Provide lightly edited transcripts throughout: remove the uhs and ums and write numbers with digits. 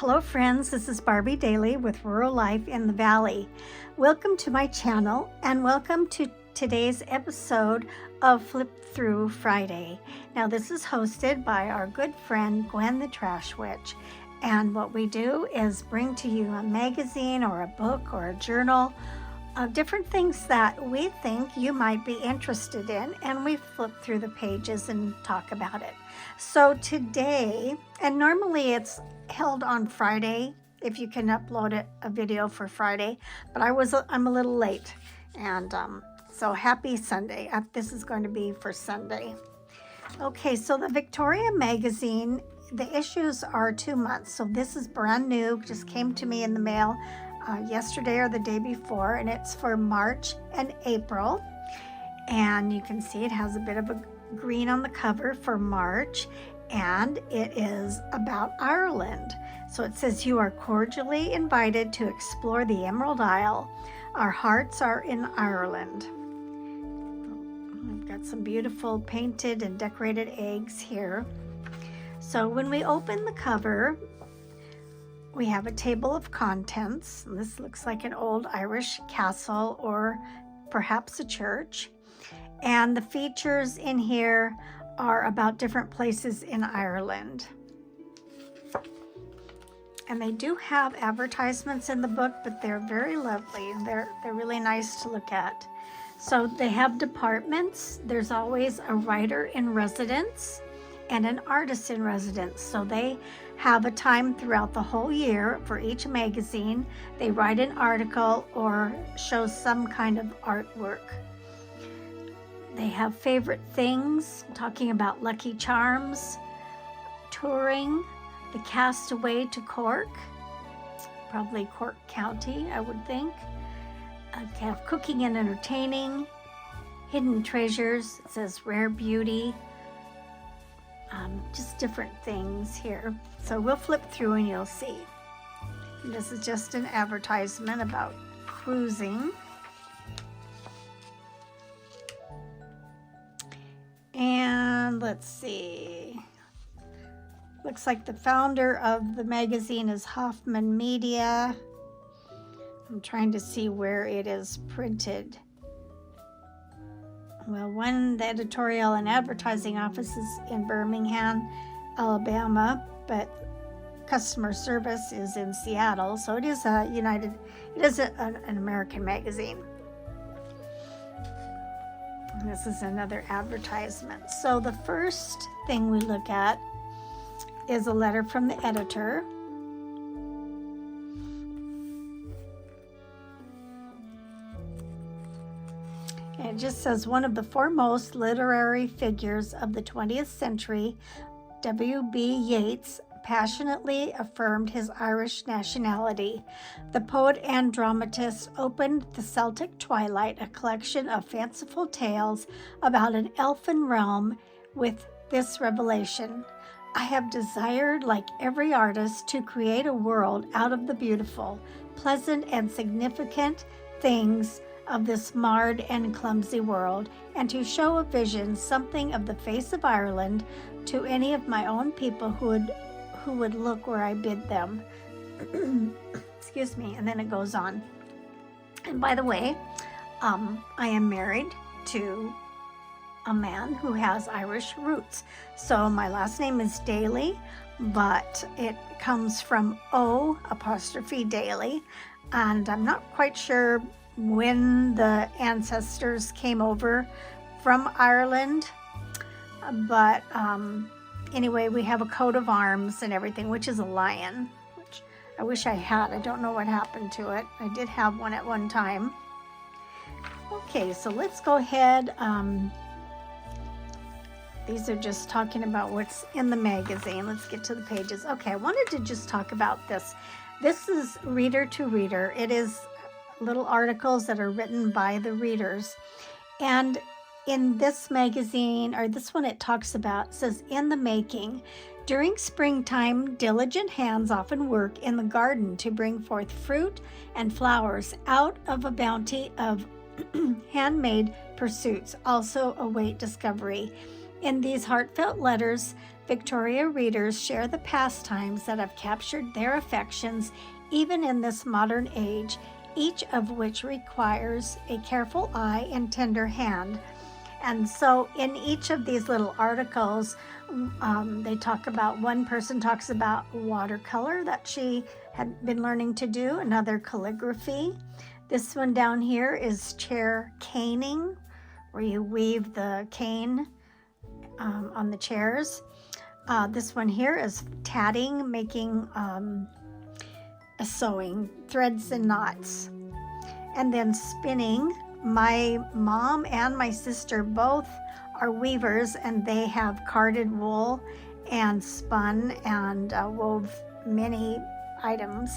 Hello friends, this is Barbie Daly with Rural Life in the Valley. Welcome to my channel and welcome to today's episode of Flip Through Friday. Now this is hosted by our good friend Gwen the Trash Witch, and what we do is bring to you a magazine or a book or a journal of different things that we think you might be interested in, and we flip through the pages and talk about it. So today, and normally it's held on Friday if you can upload a video for Friday, but I'm a little late, and so happy Sunday. This is going to be for Sunday. Okay, so the Victoria magazine, the issues are 2 months, so this is brand new, just came to me in the mail yesterday or the day before, and it's for March and April. And you can see it has a bit of a green on the cover for March, and it is about Ireland. So it says, "You are cordially invited to explore the Emerald Isle. Our hearts are in Ireland." We've got some beautiful painted and decorated eggs here. So when we open the cover, we have a table of contents. This looks like an old Irish castle or perhaps a church. And the features in here are about different places in Ireland. And they do have advertisements in the book, but they're very lovely and they're really nice to look at. So they have departments. There's always a writer in residence and an artist in residence. So they have a time throughout the whole year for each magazine. They write an article or show some kind of artwork. They have favorite things, talking about Lucky Charms, touring, the Castaway to Cork, probably Cork County, I would think. They have cooking and entertaining, hidden treasures, it says rare beauty, just different things here. So we'll flip through and you'll see. And this is just an advertisement about cruising. And let's see. Looks like the founder of the magazine is Hoffman Media. I'm trying to see where it is printed. Well, the editorial and advertising office is in Birmingham, Alabama, but customer service is in Seattle. So it is an American magazine. And this is another advertisement. So the first thing we look at is a letter from the editor. And it just says, "One of the foremost literary figures of the 20th century, W.B. Yeats, passionately affirmed his Irish nationality. The poet and dramatist opened the Celtic Twilight, a collection of fanciful tales about an elfin realm, with this revelation: I have desired, like every artist, to create a world out of the beautiful, pleasant, and significant things of this marred and clumsy world, and to show a vision, something of the face of Ireland, to any of my own people who would look where I bid them." Excuse me. And then it goes on. And by the way, I am married to a man who has Irish roots. So my last name is Daly, but it comes from O''Daly. And I'm not quite sure when the ancestors came over from Ireland, but anyway, we have a coat of arms and everything, which is a lion, which I wish I had. I don't know what happened to it. I did have one at one time. Okay, so let's go ahead. These are just talking about what's in the magazine. Let's get to the pages. Okay, I wanted to just talk about this. This is reader to reader. It is little articles that are written by the readers. And in this magazine, or this one, it talks about, it says, "In the making. During springtime, diligent hands often work in the garden to bring forth fruit and flowers. Out of a bounty of handmade pursuits also await discovery. In these heartfelt letters, Victoria readers share the pastimes that have captured their affections even in this modern age, each of which requires a careful eye and tender hand. And so in each of these little articles, they talk about, one person talks about watercolor that she had been learning to do, another calligraphy. This one down here is chair caning, where you weave the cane on the chairs. This one here is tatting, making a sewing, threads and knots. And then spinning. My mom and my sister both are weavers, and they have carded wool and spun and wove many items.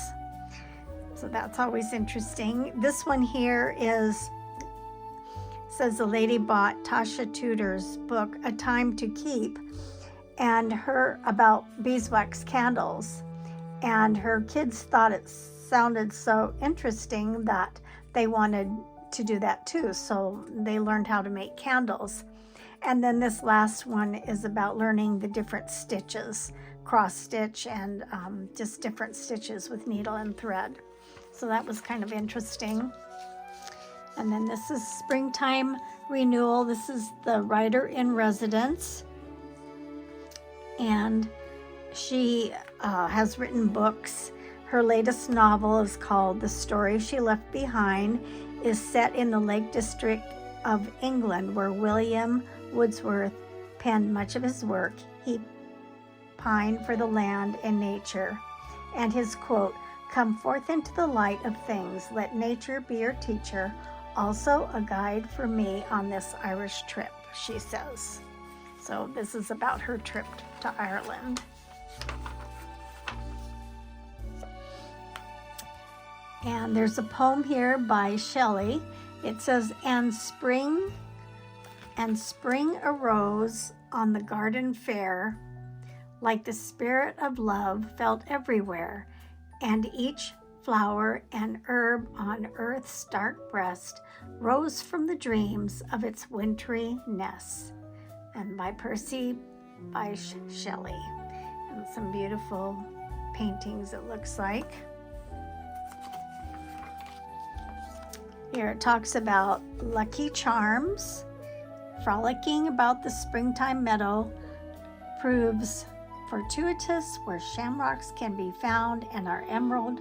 So that's always interesting. This one here says the lady bought Tasha Tudor's book, A Time to Keep, and her about beeswax candles. And her kids thought it sounded so interesting that they wanted to do that too. So they learned how to make candles. And then this last one is about learning the different stitches, cross stitch and just different stitches with needle and thread. So that was kind of interesting. And then this is Springtime Renewal. This is the writer in residence. And she has written books. Her latest novel is called The Story She Left Behind, is set in the Lake District of England, where William Wordsworth penned much of his work. He pined for the land and nature. And his quote, "Come forth into the light of things, let nature be your teacher, also a guide for me on this Irish trip," she says. So this is about her trip to Ireland. And there's a poem here by Shelley. It says, and spring arose on the garden fair, like the spirit of love felt everywhere, and each flower and herb on earth's dark breast rose from the dreams of its wintry nest. And by Percy Bysshe Shelley. And some beautiful paintings, it looks like. Here it talks about lucky charms. Frolicking about the springtime meadow proves fortuitous where shamrocks can be found, and our emerald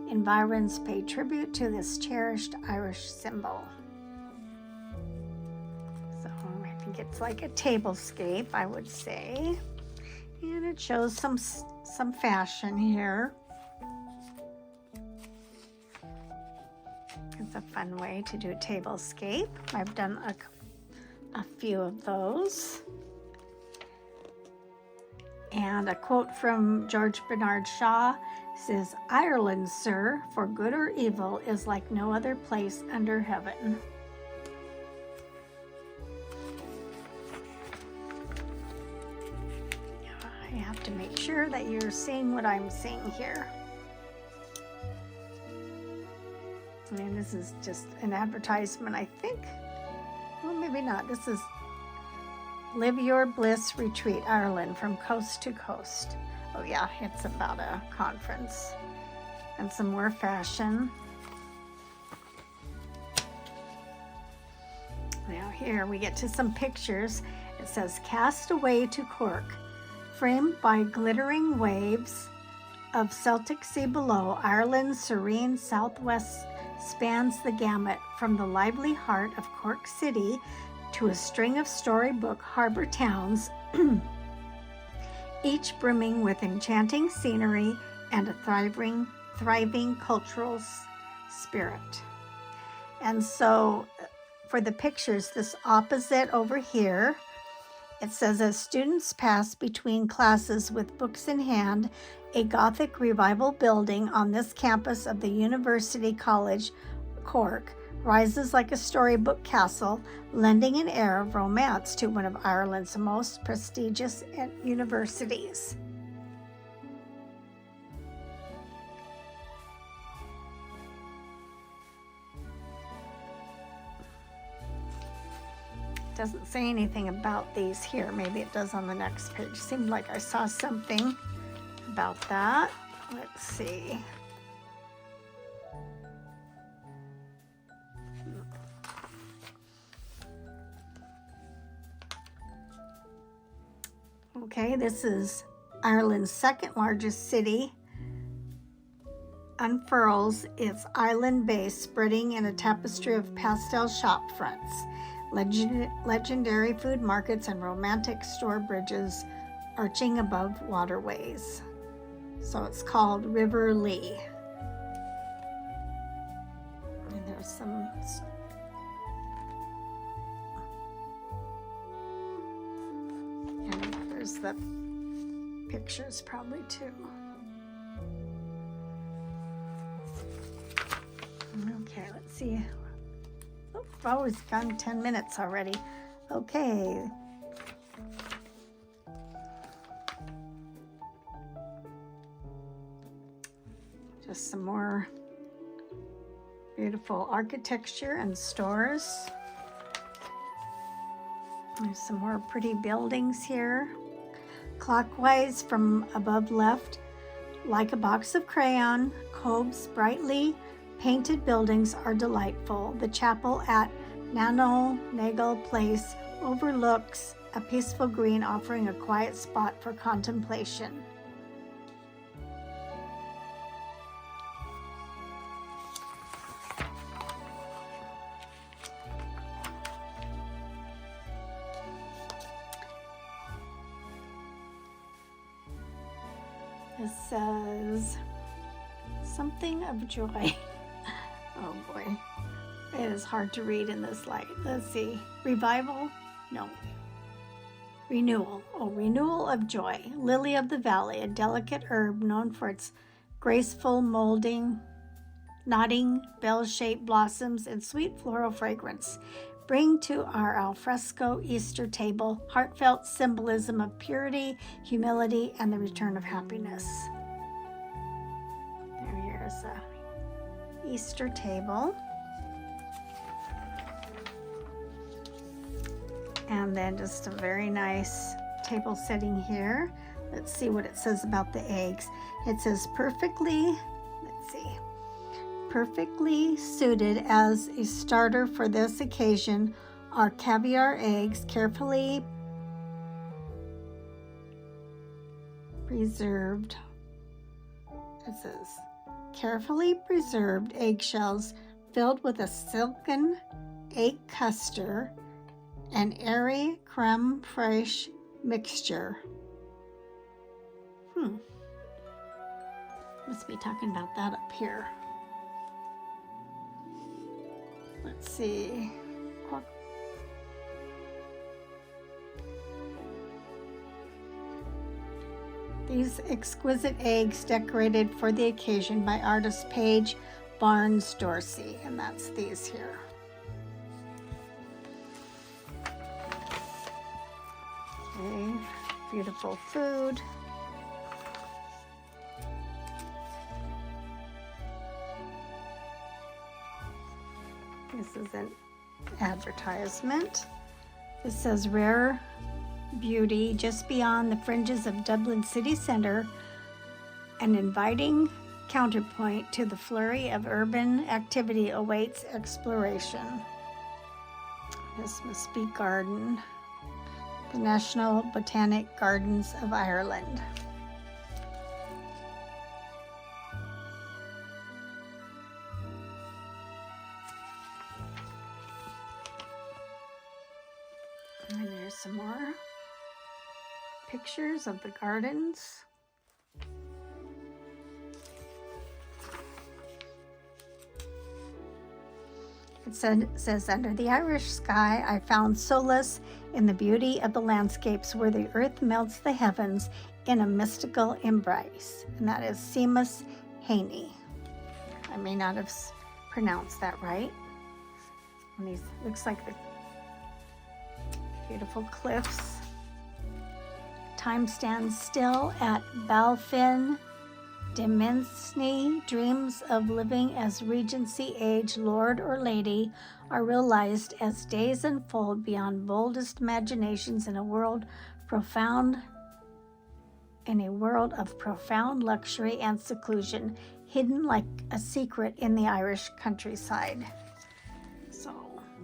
environs pay tribute to this cherished Irish symbol. So I think it's like a tablescape, I would say. And it shows some fashion here. It's a fun way to do a tablescape. I've done a few of those. And a quote from George Bernard Shaw says, "Ireland, sir, for good or evil, is like no other place under heaven." I have to make sure that you're seeing what I'm seeing here. And this is just an advertisement, I think. Well, maybe not. This is Live Your Bliss Retreat, Ireland, from coast to coast. Oh yeah, it's about a conference. And some more fashion. Now here we get to some pictures. It says, "Cast away to Cork, framed by glittering waves of Celtic sea below, Ireland's serene southwest spans the gamut from the lively heart of Cork City to a string of storybook harbor towns, each brimming with enchanting scenery and a thriving cultural spirit." And so for the pictures, this opposite over here, it says, as students pass between classes with books in hand, a Gothic revival building on this campus of the University College Cork rises like a storybook castle, lending an air of romance to one of Ireland's most prestigious universities. doesn't say anything about these here. Maybe it does on the next page. Seemed like I saw something about that. Let's see. Okay, this is Ireland's second largest city. Unfurls its island base, spreading in a tapestry of pastel shop fronts, legendary food markets, and romantic store bridges arching above waterways. So it's called River Lee. And there's some. And there's the pictures probably too. Okay, let's see. Oh, it's gone 10 minutes already. Okay. Just some more beautiful architecture and stores. There's some more pretty buildings here. Clockwise from above left, like a box of crayon, Cobb's brightly painted buildings are delightful. The chapel at Nagle Place overlooks a peaceful green, offering a quiet spot for contemplation. It says something of joy. Oh boy, it is hard to read in this light. Let's see. Revival? No. Renewal. Oh, renewal of joy. Lily of the valley, a delicate herb known for its graceful molding, nodding, bell-shaped blossoms, and sweet floral fragrance. Bring to our alfresco Easter table heartfelt symbolism of purity, humility, and the return of happiness. Here's a Easter table. And then just a very nice table setting here. Let's see what it says about the eggs. It says perfectly suited as a starter for this occasion are caviar eggs, carefully preserved. It says carefully preserved eggshells filled with a silken egg custard and airy creme fraiche mixture. Must be talking about that up here. Let's see. These exquisite eggs decorated for the occasion by artist Paige Barnes Dorsey, and that's these here. Okay, beautiful food. This is an advertisement. It says rare beauty just beyond the fringes of Dublin city centre, an inviting counterpoint to the flurry of urban activity awaits exploration. This must be garden. The National Botanic Gardens of Ireland. And there's some more pictures of the gardens. It says, under the Irish sky, I found solace in the beauty of the landscapes where the earth melts the heavens in a mystical embrace. And that is Seamus Heaney. I may not have pronounced that right. And these looks like the beautiful cliffs. Time stands still at Balfin Demesne dreams of living as Regency age lord or lady are realized as days unfold beyond boldest imaginations in a world of profound luxury and seclusion, hidden like a secret in the Irish countryside. So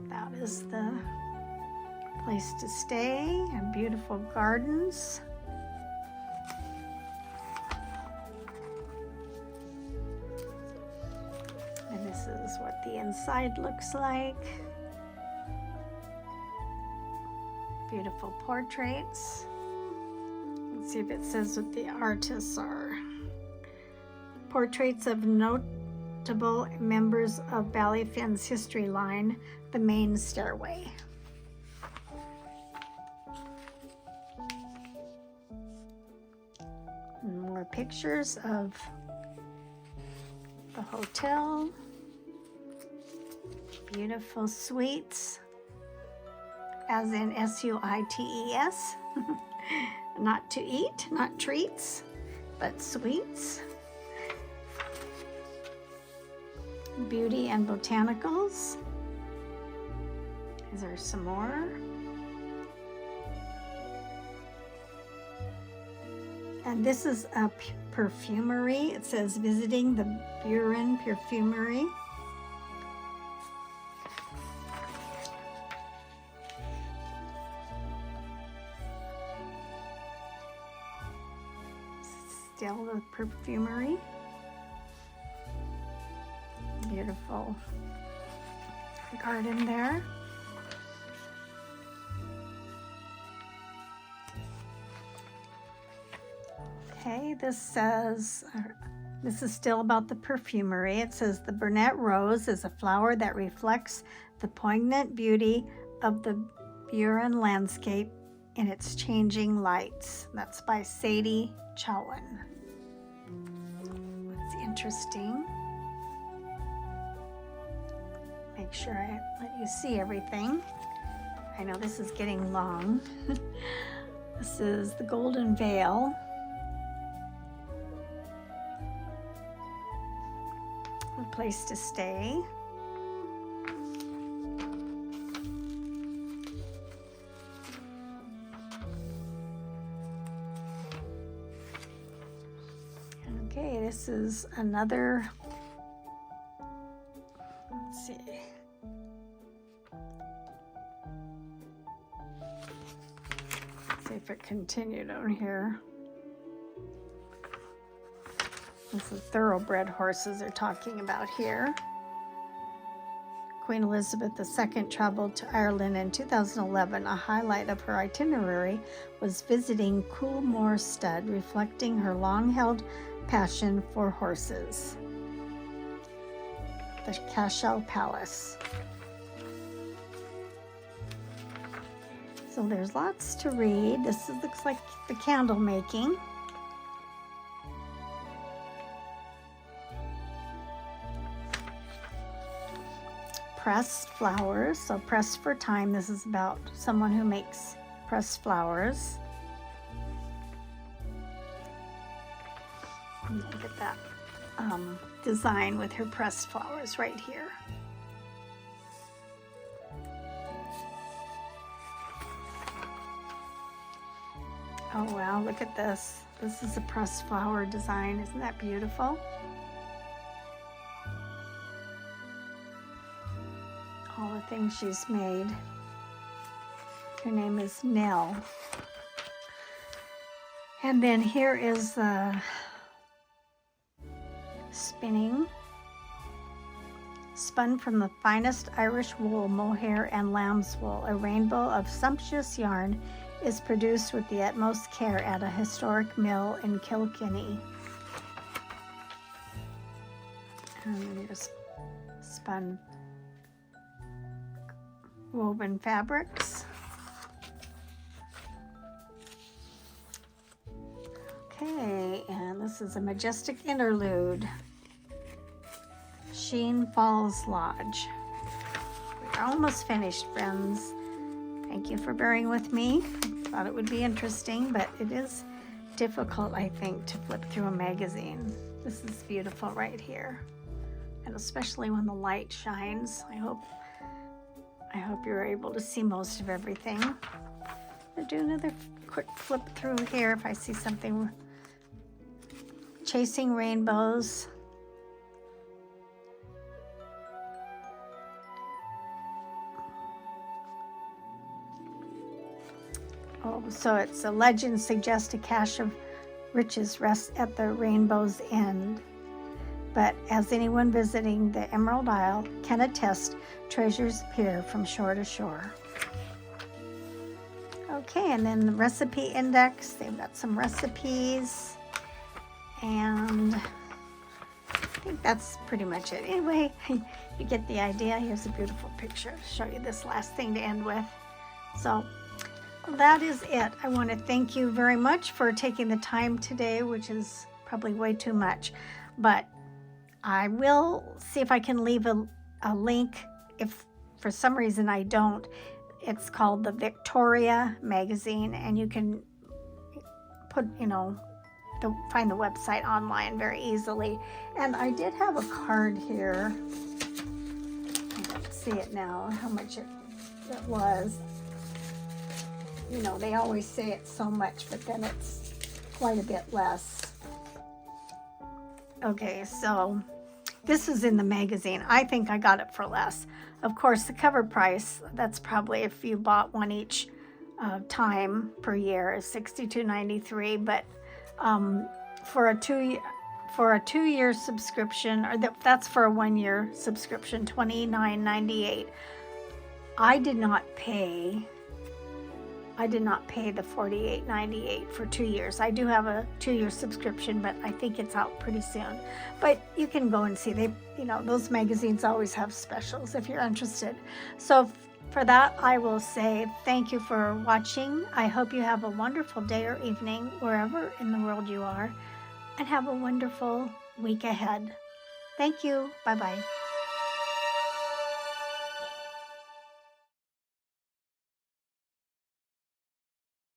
that is the place to stay, and beautiful gardens. And this is what the inside looks like. Beautiful portraits. Let's see if it says what the artists are. Portraits of notable members of Ballyfin's history line, the main stairway. And more pictures of the hotel. Beautiful suites, as in S-U-I-T-E-S. Not to eat, not treats, but suites. Beauty and botanicals. Is there some more? And this is a perfumery. It says visiting the Buren Perfumery. Still the perfumery. Beautiful garden there. Okay, this is still about the perfumery. It says the Burnet Rose is a flower that reflects the poignant beauty of the Buren landscape in its changing lights. That's by Sadie Chowan. It's interesting. Make sure I let you see everything. I know this is getting long. This is the Golden Veil. A place to stay. Okay, this is another, let's see. Let's see if it continued on here. This is thoroughbred horses they're talking about here. Queen Elizabeth II traveled to Ireland in 2011. A highlight of her itinerary was visiting Coolmore Stud, reflecting her long-held passion for horses. The Cashel Palace. So there's lots to read. This looks like the candle making. Pressed flowers, so pressed for time. This is about someone who makes pressed flowers. And look at that design with her pressed flowers right here. Oh wow, look at this. This is a pressed flower design. Isn't that beautiful? All the things she's made. Her name is Nell. And then here is the spinning. Spun from the finest Irish wool, mohair, and lamb's wool, a rainbow of sumptuous yarn is produced with the utmost care at a historic mill in Kilkenny. And just spun woven fabrics. Okay, and this is a majestic interlude. Sheen Falls Lodge. We're almost finished, friends. Thank you for bearing with me. Thought it would be interesting, but it is difficult, I think, to flip through a magazine. This is beautiful right here. And especially when the light shines. I hope you're able to see most of everything. I'll do another quick flip through here if I see something. Chasing Rainbows. Oh, so it's a legend suggests a cache of riches rests at the rainbow's end. But as anyone visiting the Emerald Isle can attest, treasures appear from shore to shore. Okay, and then the recipe index. They've got some recipes. And I think that's pretty much it. Anyway, you get the idea. Here's a beautiful picture to show you this last thing to end with. So that is it. I want to thank you very much for taking the time today, which is probably way too much. But I will see if I can leave a link. If for some reason I don't, it's called the Victoria magazine, and you can put, find the website online very easily. And I did have a card here. I don't see it now, how much it was. They always say it's so much, but then it's quite a bit less. Okay, so this is in the magazine. I think I got it for less. Of course, the cover price, that's probably if you bought one each time per year, is $62.93. But for a 2-year subscription, or that's for a 1-year subscription, $29.98. I did not pay the $48.98 for 2 years. I do have a 2-year subscription, but I think it's out pretty soon. But you can go and see. Those magazines always have specials if you're interested. So for that, I will say thank you for watching. I hope you have a wonderful day or evening wherever in the world you are, and have a wonderful week ahead. Thank you. Bye-bye.